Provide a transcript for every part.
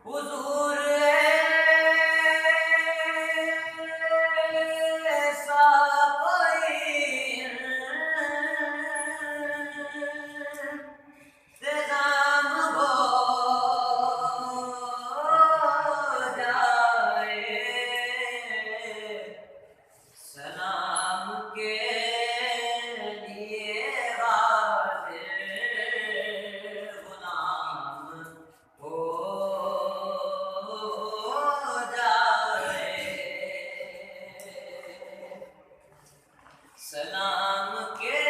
हुजूर ऐसा कोई इंतजाम हो जाए, सलाम के लिए हाजिर गुलाम हो जाए, सलाम के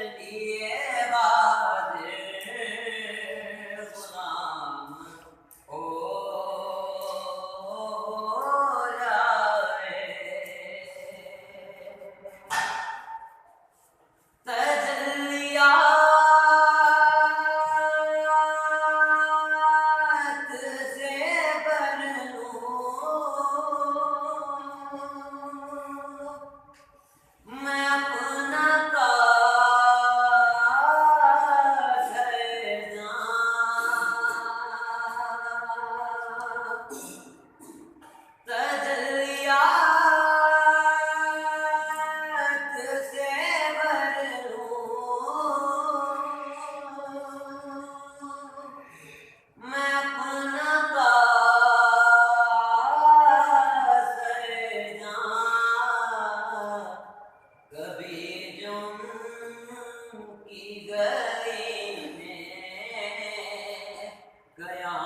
लिए हाजिर गुलाम हो जाए। तजल्लियात से भर लूं मैं अपना काश है जान। तजल्लियात से भर लूं मैं अपना काश है जान। कभी जुम की गली में गया